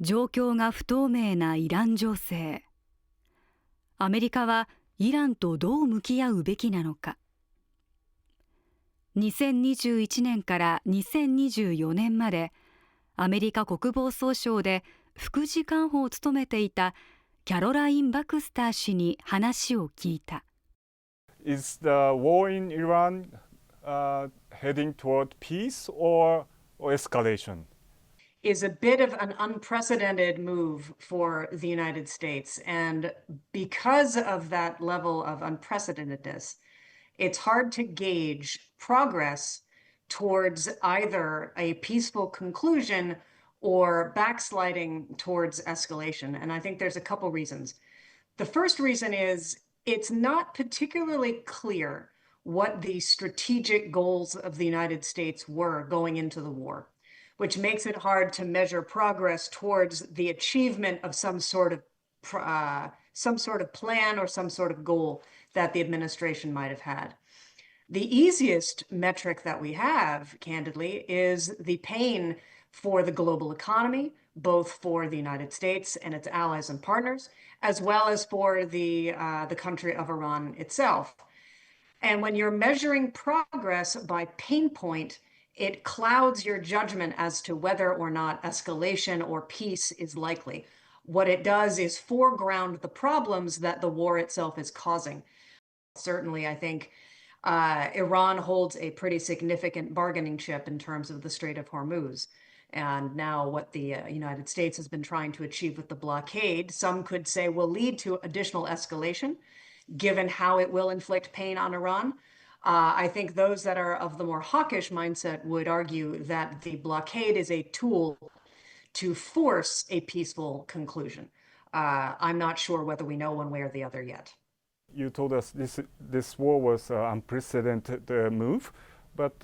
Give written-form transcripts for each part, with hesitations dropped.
状況が不透明なイラン情勢。アメリカはイランとどう向き合うべきなのか。2021年から2024年までアメリカ国防総省で副次官補を務めていたキャロライン・バクスター氏に話を聞いた。Is the war in Iran heading toward peace or escalation? Is a bit of an unprecedented move for the United States. And because of that level of unprecedentedness, it's hard to gauge progress towards either a peaceful conclusion or backsliding towards escalation. And I think there's a couple reasons. The first reason is it's not particularly clear what the strategic goals of the United States were going into the war, which makes it hard to measure progress towards the achievement of some sort of plan or some sort of goal that the administration might have had. The easiest metric that we have, candidly, is the pain for the global economy, both for the United States and its allies and partners, as well as for the country of Iran itself. And when you're measuring progress by pain point, it clouds your judgment as to whether or not escalation or peace is likely. What it does is foreground the problems that the war itself is causing. Certainly, I think Iran holds a pretty significant bargaining chip in terms of the Strait of Hormuz. And now what the United States has been trying to achieve with the blockade, some could say will lead to additional escalation, given how it will inflict pain on Iran. I think those that are of the more hawkish mindset would argue that the blockade is a tool to force a peaceful conclusion. I'm not sure whether we know one way or the other yet. You told us this war was an unprecedented move, but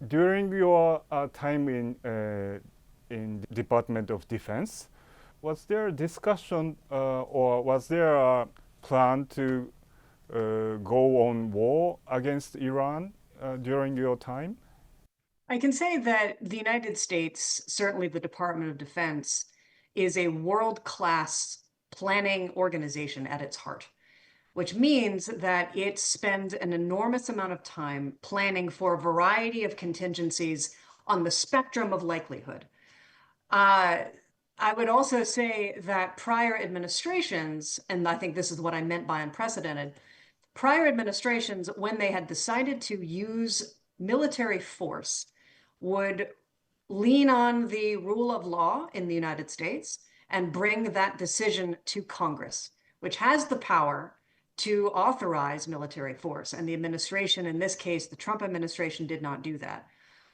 during your time in Department of Defense, was there a discussion or was there a plan to go on war against Iran during your time? I can say that the United States, certainly the Department of Defense, is a world-class planning organization at its heart, which means that it spends an enormous amount of time planning for a variety of contingencies on the spectrum of likelihood. I would also say that prior administrations, and I think this is what I meant by unprecedented, prior administrations, when they had decided to use military force, would lean on the rule of law in the United States and bring that decision to Congress, which has the power to authorize military force. And the administration, in this case, the Trump administration, did not do that.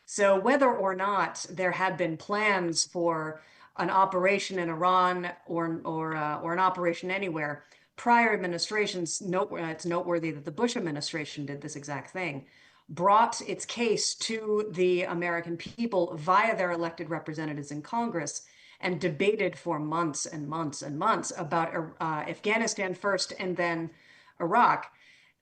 So whether or not there had been plans for an operation in Iran or an operation anywhere, prior administrations, it's noteworthy that the Bush administration did this exact thing, brought its case to the American people via their elected representatives in Congress and debated for months and months and months about Afghanistan first and then Iraq.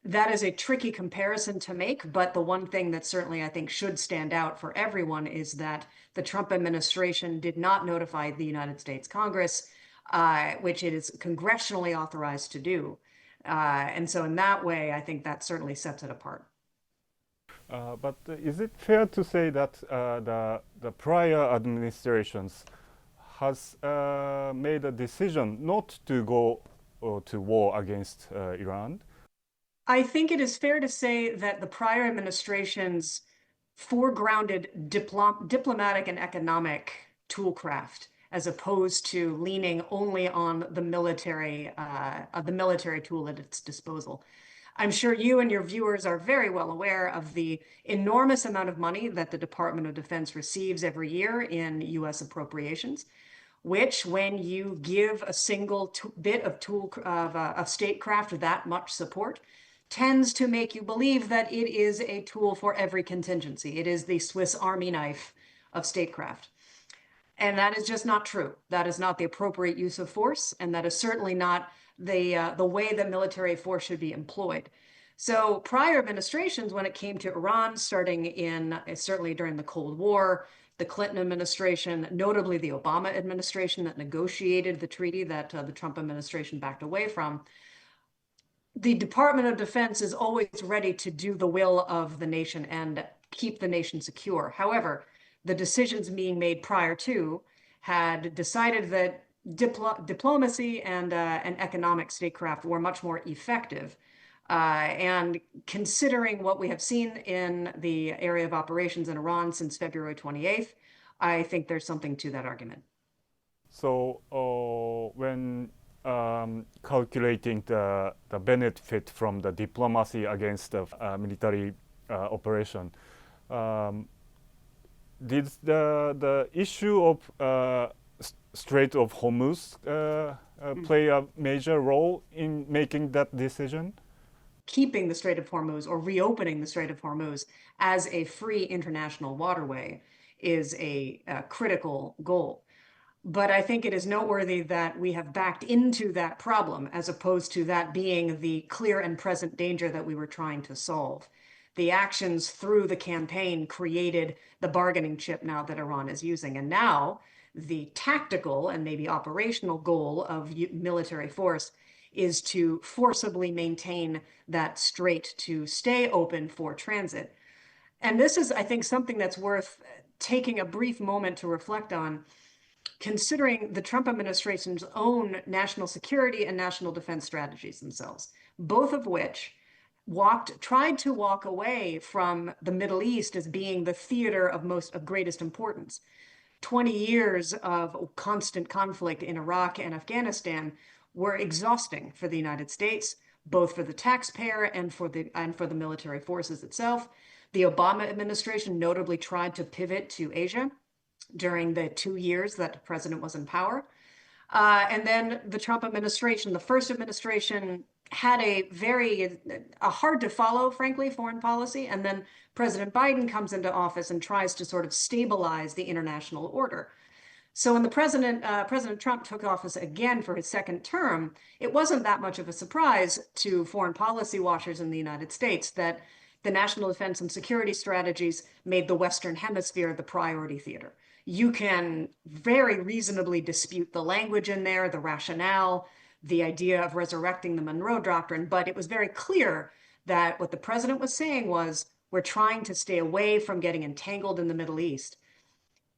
That is a tricky comparison to make, but the one thing that certainly I think should stand out for everyone is that the Trump administration did not notify the United States Congress, which it is congressionally authorized to do. And so in that way, I think that certainly sets it apart. But is it fair to say that the prior administrations has made a decision not to go to war against Iran? I think it is fair to say that the prior administrations foregrounded diplomatic and economic toolcraft as opposed to leaning only on the military tool at its disposal. I'm sure you and your viewers are very well aware of the enormous amount of money that the Department of Defense receives every year in U.S. appropriations, which, when you give a single bit of statecraft that much support, tends to make you believe that it is a tool for every contingency. It is the Swiss Army knife of statecraft. And that is just not true. That is not the appropriate use of force, and that is certainly not the way that military force should be employed. So prior administrations, when it came to Iran, starting certainly during the Cold War, the Clinton administration, notably the Obama administration that negotiated the treaty that the Trump administration backed away from. The Department of Defense is always ready to do the will of the nation and keep the nation secure. However, the decisions being made prior to had decided that diplomacy and economic statecraft were much more effective. And considering what we have seen in the area of operations in Iran since February 28th, I think there's something to that argument. So when calculating the benefit from the diplomacy against the military operation, did the issue of Strait of Hormuz play a major role in making that decision? Keeping the Strait of Hormuz or reopening the Strait of Hormuz as a free international waterway is a critical goal. But I think it is noteworthy that we have backed into that problem as opposed to that being the clear and present danger that we were trying to solve. The actions through the campaign created the bargaining chip now that Iran is using. And now the tactical and maybe operational goal of military force is to forcibly maintain that strait to stay open for transit. And this is, I think, something that's worth taking a brief moment to reflect on, considering the Trump administration's own national security and national defense strategies themselves, both of which tried to walk away from the Middle East as being the theater of greatest importance. 20 years of constant conflict in Iraq and Afghanistan were exhausting for the United States, both for the taxpayer and for the military forces itself. The Obama administration notably tried to pivot to Asia during the 2 years that the president was in power. And then the Trump administration, the first administration, had a hard to follow, frankly, foreign policy. And then President Biden comes into office and tries to sort of stabilize the international order. So when President Trump took office again for his second term, it wasn't that much of a surprise to foreign policy watchers in the United States that the national defense and security strategies made the Western Hemisphere the priority theater. You can very reasonably dispute the language in there, the rationale, the idea of resurrecting the Monroe Doctrine, but it was very clear that what the president was saying was, we're trying to stay away from getting entangled in the Middle East.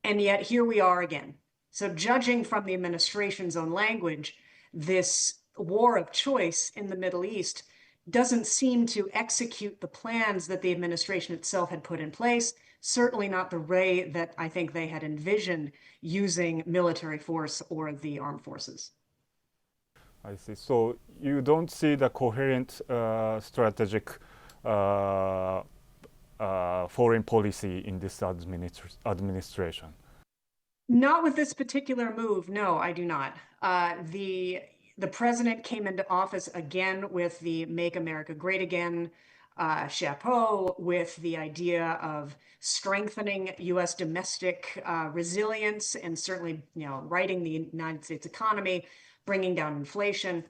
And yet here we are again. So judging from the administration's own language, this war of choice in the Middle East doesn't seem to execute the plans that the administration itself had put in place, certainly not the way that I think they had envisioned using military force or the armed forces. I see. So you don't see the coherent strategic foreign policy in this administration? Not with this particular move. No, I do not. The president came into office again with the Make America Great Again chapeau, with the idea of strengthening U.S. domestic resilience and certainly, righting the United States economy, bringing down inflation.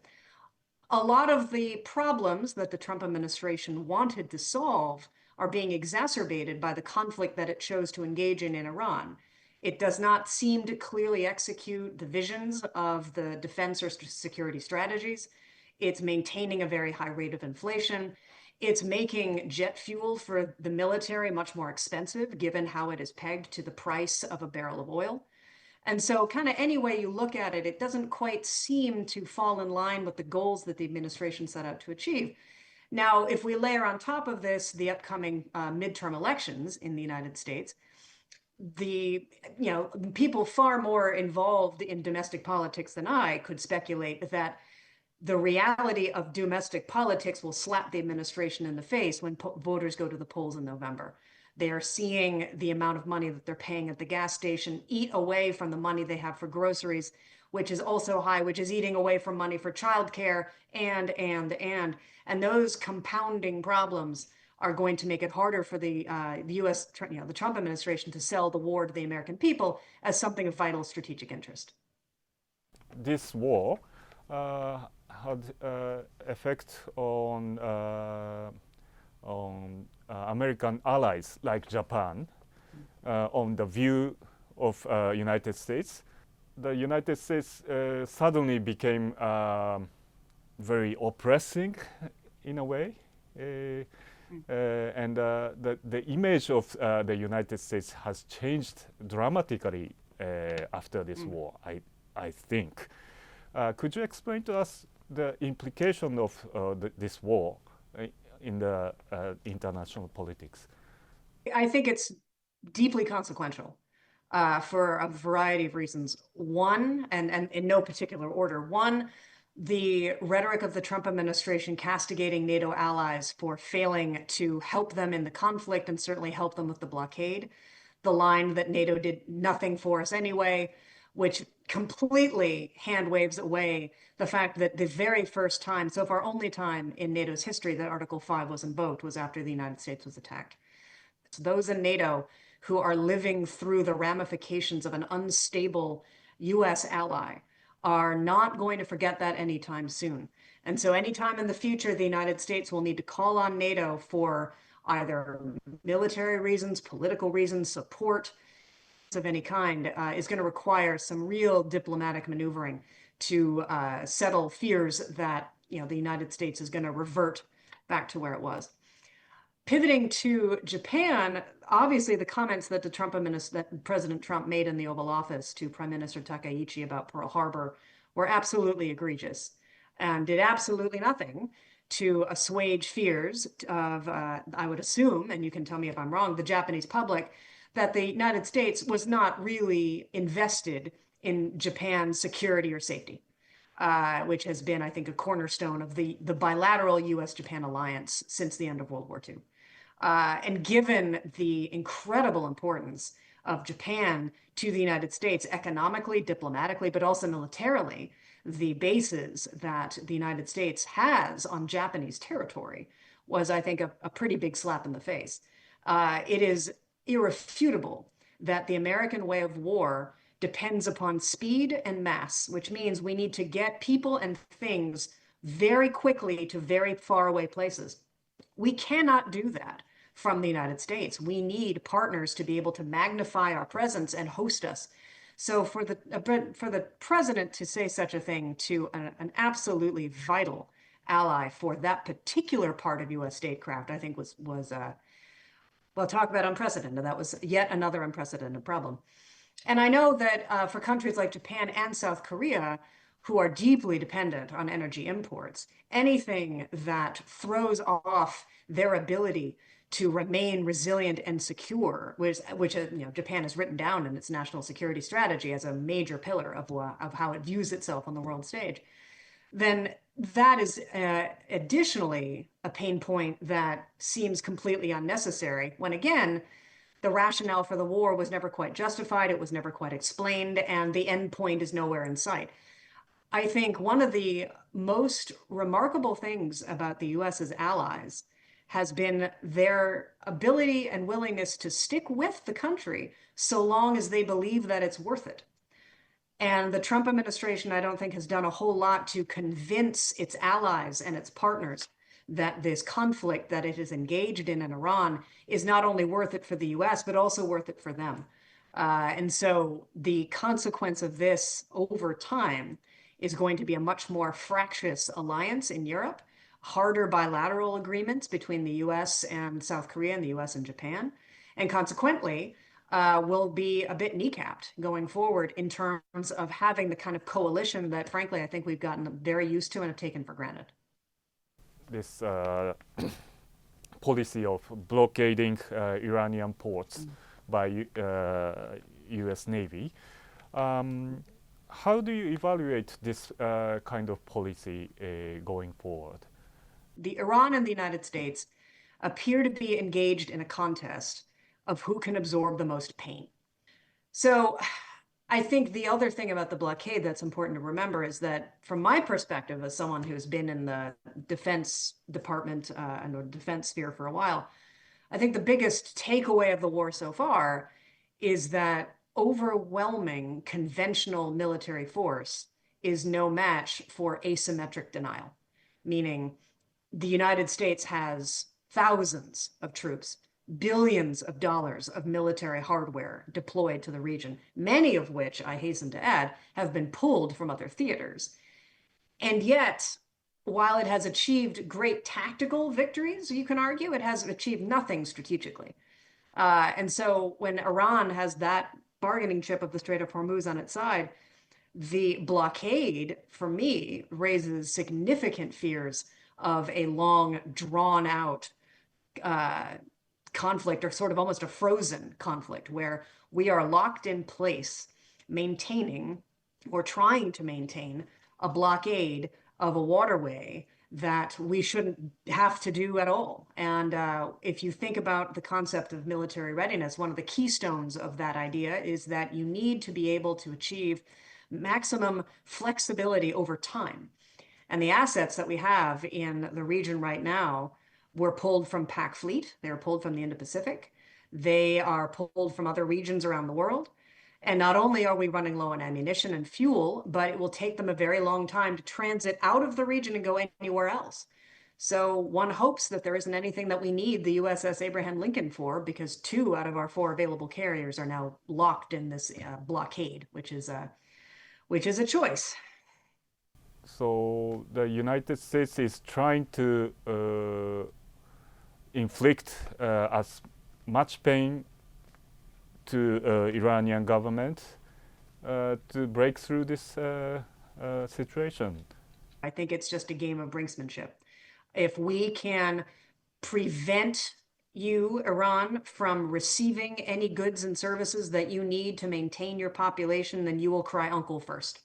A lot of the problems that the Trump administration wanted to solve are being exacerbated by the conflict that it chose to engage in Iran. It does not seem to clearly execute the visions of the defense or security strategies. It's maintaining a very high rate of inflation. It's making jet fuel for the military much more expensive, given how it is pegged to the price of a barrel of oil. And so kind of any way you look at it, it doesn't quite seem to fall in line with the goals that the administration set out to achieve. Now, if we layer on top of this the upcoming midterm elections in the United States, people far more involved in domestic politics than I could speculate that the reality of domestic politics will slap the administration in the face when voters go to the polls in November. They are seeing the amount of money that they're paying at the gas station eat away from the money they have for groceries, which is also high, which is eating away from money for childcare, and those compounding problems are going to make it harder for the U.S., the Trump administration to sell the war to the American people as something of vital strategic interest. This war had effect on American allies like Japan. on the view of United States. The United States suddenly became very oppressing in a way. And the image of the United States has changed dramatically after this war, I think. Could you explain to us the implication of this war in the international politics? I think it's deeply consequential for a variety of reasons. One, and in no particular order, one, the rhetoric of the Trump administration castigating NATO allies for failing to help them in the conflict and certainly help them with the blockade. The line that NATO did nothing for us anyway, which completely hand waves away the fact that the very first time, so far only time in NATO's history that Article 5 was invoked was after the United States was attacked. So those in NATO who are living through the ramifications of an unstable US ally are not going to forget that anytime soon. And so anytime in the future, the United States will need to call on NATO for either military reasons, political reasons, support of any kind, is going to require some real diplomatic maneuvering to settle fears that the United States is going to revert back to where it was. Pivoting to Japan, obviously the comments that that President Trump made in the Oval Office to Prime Minister Takaichi about Pearl Harbor were absolutely egregious and did absolutely nothing to assuage fears of, I would assume, and you can tell me if I'm wrong, the Japanese public, that the United States was not really invested in Japan's security or safety, which has been, I think, a cornerstone of the bilateral US-Japan alliance since the end of World War II. And given the incredible importance of Japan to the United States economically, diplomatically, but also militarily, the bases that the United States has on Japanese territory was, I think, a pretty big slap in the face. It is irrefutable that the American way of war depends upon speed and mass, which means we need to get people and things very quickly to very far away places. We cannot do that from the United States. We need partners to be able to magnify our presence and host us. So for the president to say such a thing to an absolutely vital ally for that particular part of U.S. statecraft, I think was well, talk about unprecedented. That was yet another unprecedented problem. And I know that for countries like Japan and South Korea, who are deeply dependent on energy imports, anything that throws off their ability to remain resilient and secure, which Japan has written down in its national security strategy as a major pillar of how it views itself on the world stage, then that is additionally a pain point that seems completely unnecessary when, again, the rationale for the war was never quite justified, it was never quite explained, and the end point is nowhere in sight. I think one of the most remarkable things about the US's allies has been their ability and willingness to stick with the country so long as they believe that it's worth it. And the Trump administration, I don't think, has done a whole lot to convince its allies and its partners that this conflict that it is engaged in Iran is not only worth it for the US, but also worth it for them. And so the consequence of this over time is going to be a much more fractious alliance in Europe, harder bilateral agreements between the US and South Korea and the US and Japan, and consequently will be a bit kneecapped going forward in terms of having the kind of coalition that, frankly, I think we've gotten very used to and have taken for granted. This policy of blockading Iranian ports by US Navy. How do you evaluate this kind of policy going forward? The Iran and the United States appear to be engaged in a contest of who can absorb the most pain. So I think the other thing about the blockade that's important to remember is that, from my perspective, as someone who's been in the Defense Department and the defense sphere for a while, I think the biggest takeaway of the war so far is that overwhelming conventional military force is no match for asymmetric denial, meaning the United States has thousands of troops billions of dollars of military hardware deployed to the region, many of which, I hasten to add, have been pulled from other theaters. And yet, while it has achieved great tactical victories, you can argue, it has achieved nothing strategically. And so when Iran has that bargaining chip of the Strait of Hormuz on its side, the blockade, for me, raises significant fears of a long, drawn-out conflict, or sort of almost a frozen conflict, where we are locked in place, maintaining or trying to maintain a blockade of a waterway that we shouldn't have to do at all. And if you think about the concept of military readiness, one of the keystones of that idea is that you need to be able to achieve maximum flexibility over time. And the assets that we have in the region right now were pulled from PAC Fleet. They were pulled from the Indo-Pacific. They are pulled from other regions around the world. And not only are we running low on ammunition and fuel, but it will take them a very long time to transit out of the region and go anywhere else. So one hopes that there isn't anything that we need the USS Abraham Lincoln for, because 2 out of our 4 available carriers are now locked in this blockade, which is a choice. So the United States is trying to inflict as much pain to Iranian government to break through this situation. I think it's just a game of brinksmanship. If we can prevent you, Iran, from receiving any goods and services that you need to maintain your population, then you will cry uncle first.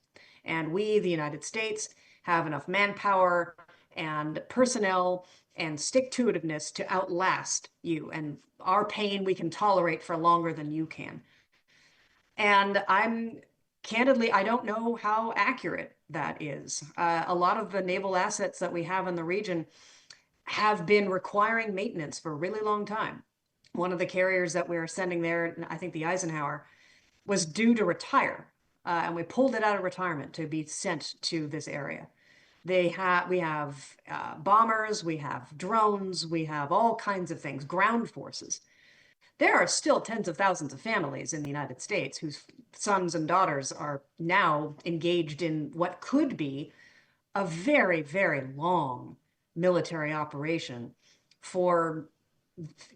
And we, the United States, have enough manpower and personnel and stick-to-itiveness to outlast you. And our pain we can tolerate for longer than you can. And candidly, I don't know how accurate that is. A lot of the naval assets that we have in the region have been requiring maintenance for a really long time. One of the carriers that we're sending there, I think the Eisenhower, was due to retire. And we pulled it out of retirement to be sent to this area. We have bombers, we have drones, we have all kinds of things, ground forces. There are still tens of thousands of families in the United States whose sons and daughters are now engaged in what could be a very, very long military operation for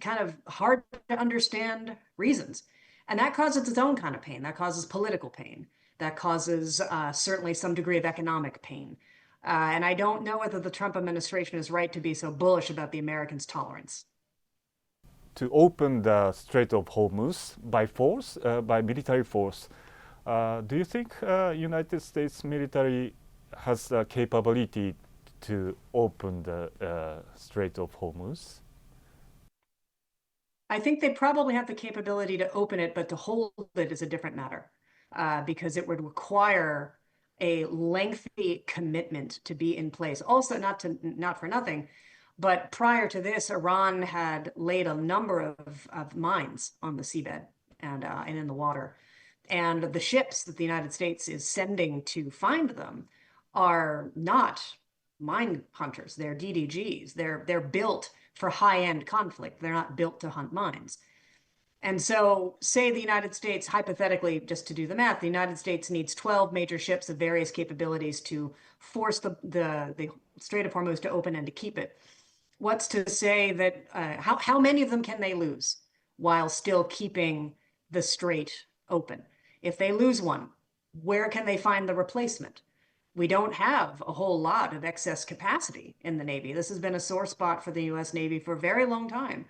kind of hard to understand reasons. And that causes its own kind of pain. That causes political pain. That causes certainly some degree of economic pain. And I don't know whether the Trump administration is right to be so bullish about the Americans' tolerance. To open the Strait of Hormuz by force, by military force, do you think United States military has the capability to open the Strait of Hormuz? I think they probably have the capability to open it, but to hold it is a different matter, because it would require a lengthy commitment to be in place. Also, not for nothing, but prior to this, Iran had laid a number of mines on the seabed and in the water. And the ships that the United States is sending to find them are not mine hunters. They're DDGs. They're built for high-end conflict. They're not built to hunt mines. And so say the United States, hypothetically, just to do the math, the United States needs 12 major ships of various capabilities to force the Strait of Hormuz to open and to keep it. What's to say that, how many of them can they lose while still keeping the strait open? If they lose one, where can they find the replacement? We don't have a whole lot of excess capacity in the Navy. This has been a sore spot for the U.S. Navy for a very long time.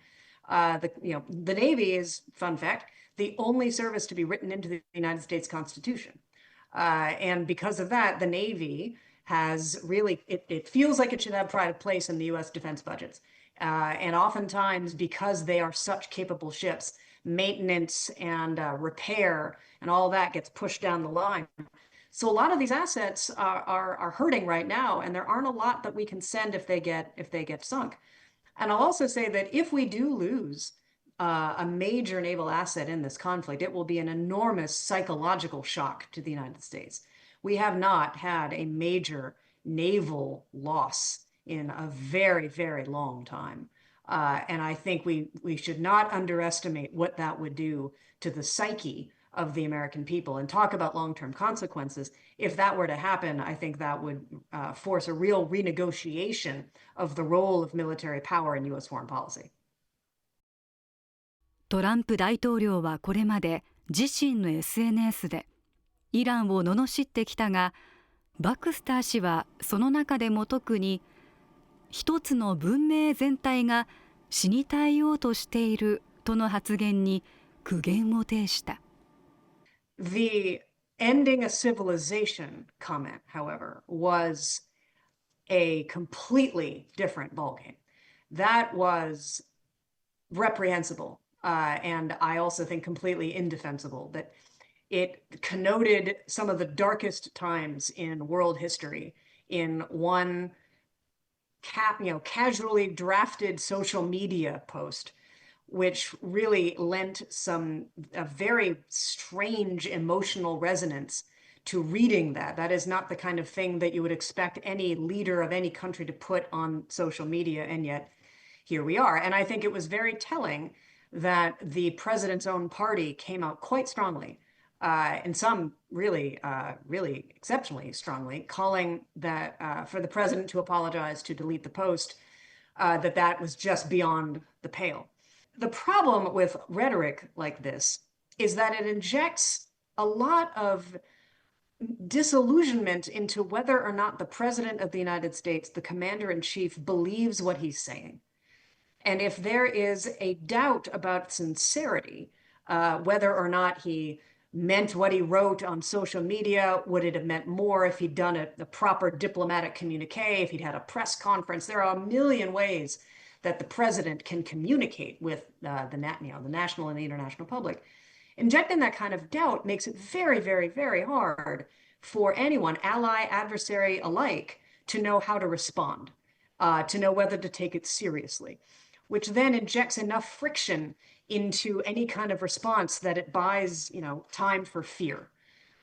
The Navy is, fun fact, the only service to be written into the United States Constitution. And because of that, the Navy has really, it feels like it should have pride of place in the U.S. defense budgets. And oftentimes, because they are such capable ships, maintenance and repair and all that gets pushed down the line. So a lot of these assets are hurting right now, and there aren't a lot that we can send if they get sunk. And I'll also say that if we do lose a major naval asset in this conflict, it will be an enormous psychological shock to the United States. We have not had a major naval loss in a very, very long time. And I think we should not underestimate what that would do to the psyche of the American people. And talk about long-term consequences. If that were to happen, I think that would force a real renegotiation of the role of military power in U.S. foreign policy. トランプ大統領はこれまで自身の SNS でイランを罵ってきたが、バクスター氏はその中でも特に一つの文明全体が死に絶えようとしているとの発言に苦言を呈した。The ending a civilization comment, however, was a completely different ballgame. That was reprehensible, and I also think completely indefensible. That it connoted some of the darkest times in world history in one casually drafted social media post, which really lent a very strange emotional resonance to reading that. That is not the kind of thing that you would expect any leader of any country to put on social media, and yet here we are. And I think it was very telling that the president's own party came out quite strongly, and some really exceptionally strongly, calling that for the president to apologize, to delete the post, that was just beyond the pale. The problem with rhetoric like this is that it injects a lot of disillusionment into whether or not the president of the United States, the commander-in-chief, believes what he's saying. And if there is a doubt about sincerity, whether or not he meant what he wrote on social media, would it have meant more if he'd done a proper diplomatic communique, if he'd had a press conference? There are a million ways that the president can communicate with the national and the international public. Injecting that kind of doubt makes it very, very, very hard for anyone, ally, adversary alike, to know how to respond, to know whether to take it seriously, which then injects enough friction into any kind of response that it buys, time for fear.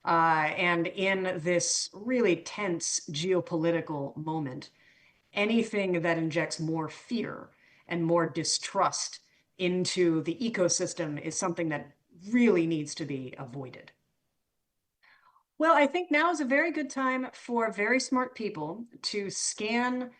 And in this really tense geopolitical moment, anything that injects more fear and more distrust into the ecosystem is something that really needs to be avoided. Well, I think now is a very good time for very smart people to scan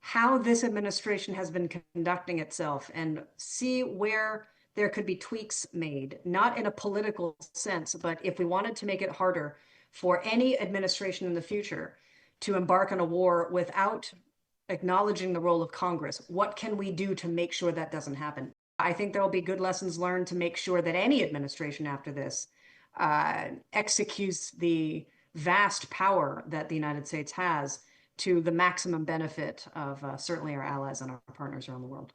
how this administration has been conducting itself and see where there could be tweaks made, not in a political sense, but if we wanted to make it harder for any administration in the future to embark on a war without acknowledging the role of Congress, what can we do to make sure that doesn't happen? I think there will be good lessons learned to make sure that any administration after this executes the vast power that the United States has to the maximum benefit of certainly our allies and our partners around the world.